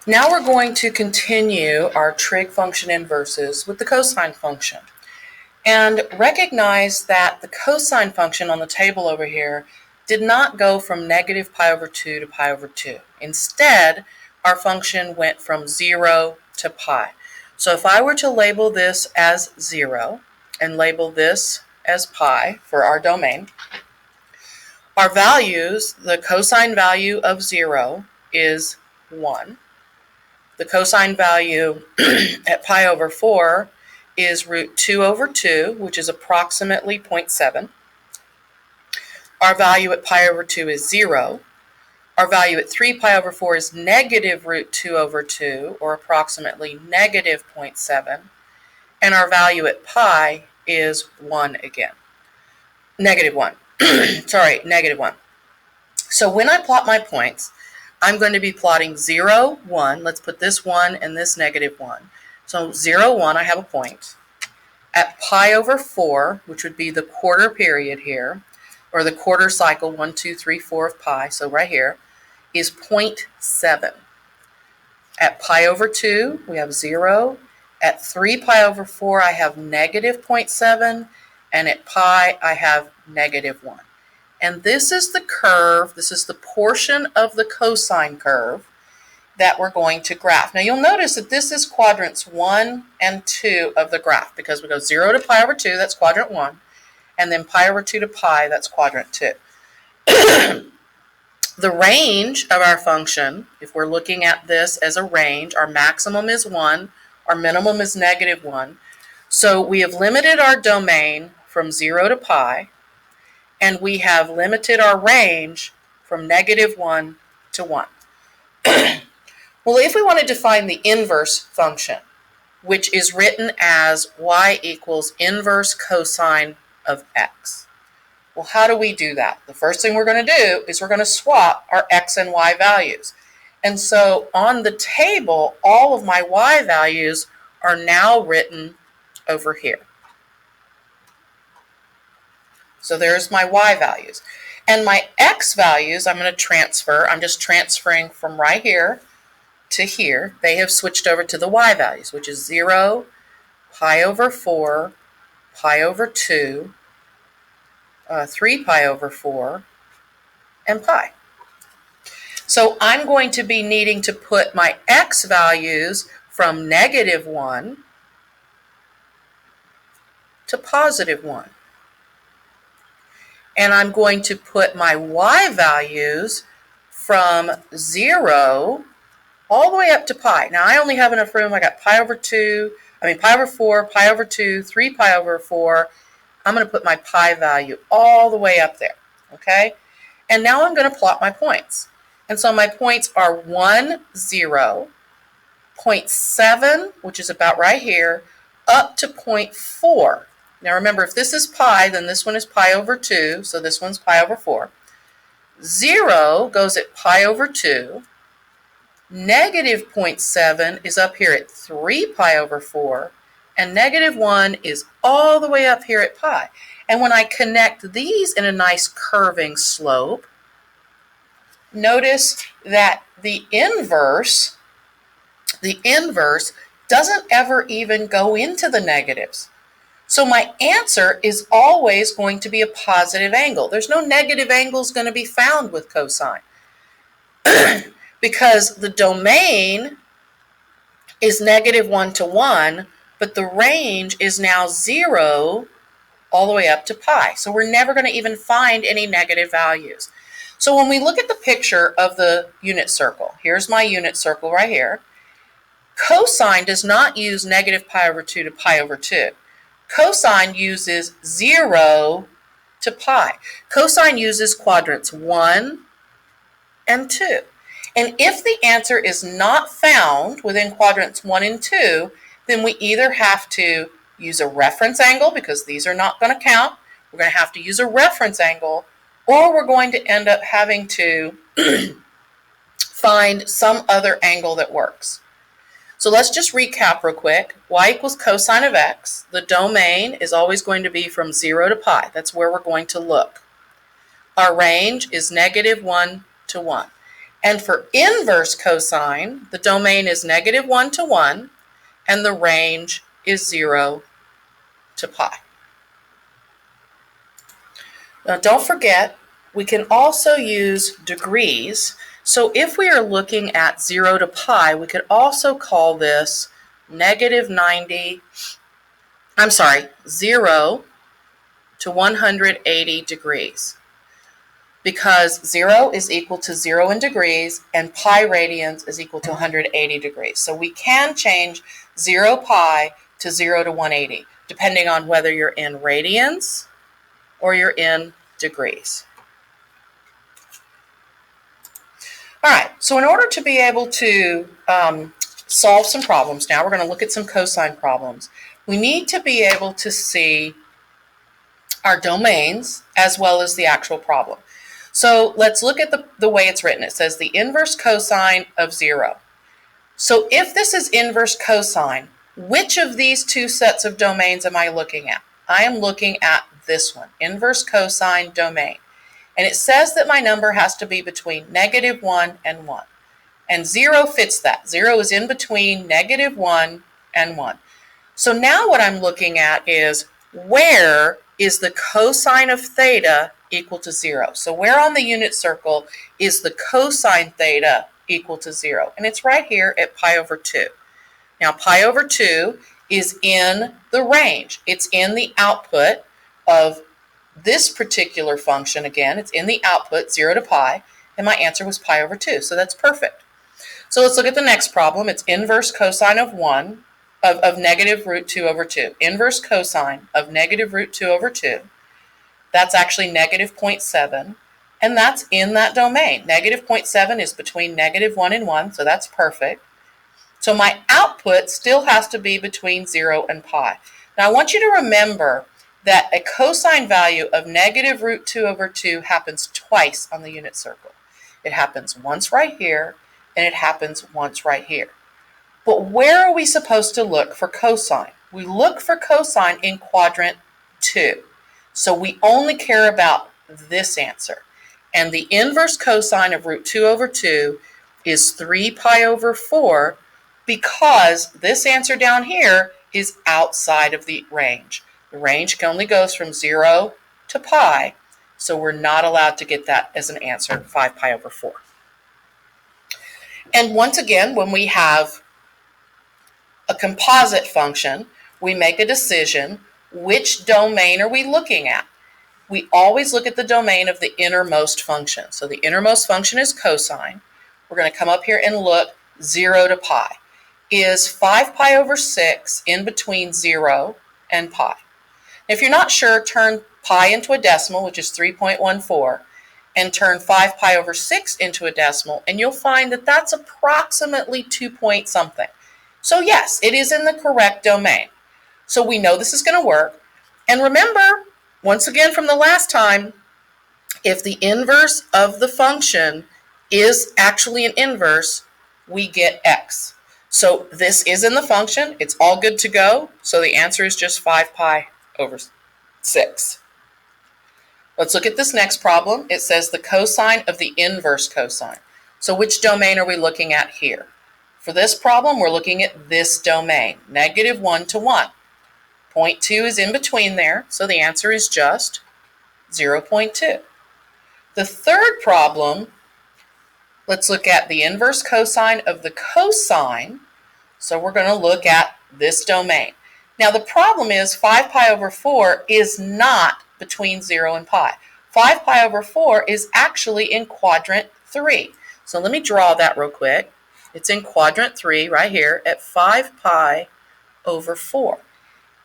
Now we're going to continue our trig function inverses with the cosine function. And recognize that the cosine function on the table over here did not go from negative pi over 2 to pi over 2. Instead, our function went from 0 to pi. So if I were to label this as 0 and label this as pi for our domain, our values, the cosine value of 0 is 1. The cosine value at pi over 4 is root 2 over 2, which is approximately 0.7. Our value at pi over 2 is 0. Our value at 3 pi over 4 is negative root 2 over 2, or approximately negative 0.7. And our value at pi is 1 again. Negative 1. Sorry, negative 1. So when I plot my points, I'm going to be plotting 0, 1. Let's put this 1 and this negative 1. So 0, 1, I have a point. At pi over 4, which would be the quarter period here, or the quarter cycle, 1, 2, 3, 4 of pi, so right here, is 0.7. At pi over 2, we have 0. At 3 pi over 4, I have negative 0.7. And at pi, I have negative 1. And this is the curve, this is the portion of the cosine curve that we're going to graph. Now you'll notice that this is quadrants 1 and 2 of the graph, because we go 0 to pi over 2, that's quadrant 1, and then pi over 2 to pi, that's quadrant 2. The range of our function, if we're looking at this as a range, our maximum is 1, our minimum is negative 1. So we have limited our domain from 0 to pi, and we have limited our range from negative 1 to 1. Well, if we wanted to find the inverse function, which is written as y equals inverse cosine of x. Well, how do we do that? The first thing we're going to do is we're going to swap our x and y values. And so on the table, all of my y values are now written over here. So there's my y values. And my x values, I'm going to transfer. I'm just transferring from right here to here. They have switched over to the y values, which is 0, pi over 4, pi over 2, 3 pi over 4, and pi. So I'm going to be needing to put my x values from negative 1 to positive 1. And I'm going to put my y values from 0 all the way up to pi. Now I only have enough room. I got pi over 4, pi over 2, 3 pi over 4. I'm going to put my pi value all the way up there, okay? And now I'm going to plot my points. And so my points are 1, 0, 0.7, which is about right here, up to 0.4. Now remember, if this is pi, then this one is pi over 2, so this one's pi over 4. 0 goes at pi over 2. Negative 0.7 is up here at 3 pi over 4. And negative 1 is all the way up here at pi. And when I connect these in a nice curving slope, notice that the inverse doesn't ever even go into the negatives. So my answer is always going to be a positive angle. There's no negative angles going to be found with cosine because the domain is negative 1 to 1, but the range is now 0 all the way up to pi. So we're never going to even find any negative values. So when we look at the picture of the unit circle, here's my unit circle right here. Cosine does not use negative pi over 2 to pi over 2. Cosine uses 0 to pi. Cosine uses quadrants 1 and 2. And if the answer is not found within quadrants 1 and 2, then we either have to use a reference angle, because these are not going to count. We're going to have to use a reference angle, or we're going to end up having to find some other angle that works. So let's just recap real quick. Y equals cosine of x. The domain is always going to be from 0 to pi. That's where we're going to look. Our range is negative 1 to 1. And for inverse cosine, the domain is -1 to 1, and the range is 0 to pi. Now don't forget, we can also use degrees. So if we are looking at 0 to pi, we could also call this -90, 0 to 180 degrees. Because 0 is equal to 0 in degrees and pi radians is equal to 180 degrees. So we can change 0 pi to 0 to 180, depending on whether you're in radians or you're in degrees. All right, so in order to be able to solve some problems now, we're going to look at some cosine problems. We need to be able to see our domains as well as the actual problem. So let's look at the way it's written. It says the inverse cosine of 0. So if this is inverse cosine, which of these two sets of domains am I looking at? I am looking at this one, inverse cosine domain. And it says that my number has to be between -1 and 1. And 0 fits that. 0 is in between -1 and 1. So now what I'm looking at is, where is the cosine of theta equal to 0? So where on the unit circle is the cosine theta equal to 0? And it's right here at pi over 2. Now pi over 2 is in the range. It's in the output of this particular function. Again, it's in the output 0 to pi, and my answer was pi over 2. So that's perfect. So let's look at the next problem. It's inverse cosine of -√2 over 2. Inverse cosine of -√2 over 2. That's actually -0.7, and that's in that domain. -0.7 is between -1 and 1, so that's perfect. So my output still has to be between 0 and pi. Now I want you to remember that a cosine value of -√2 over 2 happens twice on the unit circle. It happens once right here, and it happens once right here. But where are we supposed to look for cosine? We look for cosine in quadrant 2. So we only care about this answer. And the inverse cosine of √2 over 2 is 3 pi over 4, because this answer down here is outside of the range. The range only goes from 0 to pi, so we're not allowed to get that as an answer, 5 pi over 4. And once again, when we have a composite function, we make a decision, which domain are we looking at? We always look at the domain of the innermost function. So the innermost function is cosine. We're going to come up here and look 0 to pi. Is 5 pi over 6 in between 0 and pi? If you're not sure, turn pi into a decimal, which is 3.14, and turn 5 pi over 6 into a decimal, and you'll find that that's approximately 2 point something. So yes, it is in the correct domain. So we know this is going to work. And remember, once again from the last time, if the inverse of the function is actually an inverse, we get x. So this is in the function. It's all good to go. So the answer is just 5 pi over 6. Let's look at this next problem. It says the cosine of the inverse cosine. So which domain are we looking at here? For this problem, we're looking at this domain, -1 to 1. 0.2 is in between there, so the answer is just 0.2. The third problem, let's look at the inverse cosine of the cosine. So we're going to look at this domain. Now the problem is 5 pi over 4 is not between 0 and pi. 5 pi over 4 is actually in quadrant 3. So let me draw that real quick. It's in quadrant 3 right here at 5 pi over 4.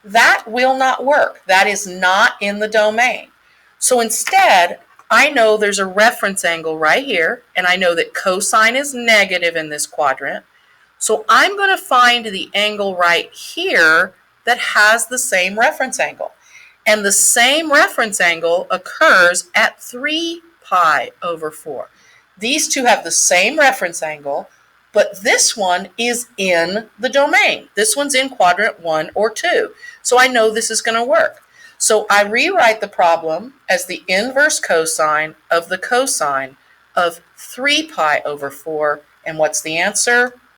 That will not work. That is not in the domain. So instead, I know there's a reference angle right here, and I know that cosine is negative in this quadrant. So I'm going to find the angle right here that has the same reference angle. And the same reference angle occurs at 3 pi over 4. These two have the same reference angle, but this one is in the domain. This one's in quadrant 1 or 2. So I know this is going to work. So I rewrite the problem as the inverse cosine of the cosine of 3 pi over 4. And what's the answer?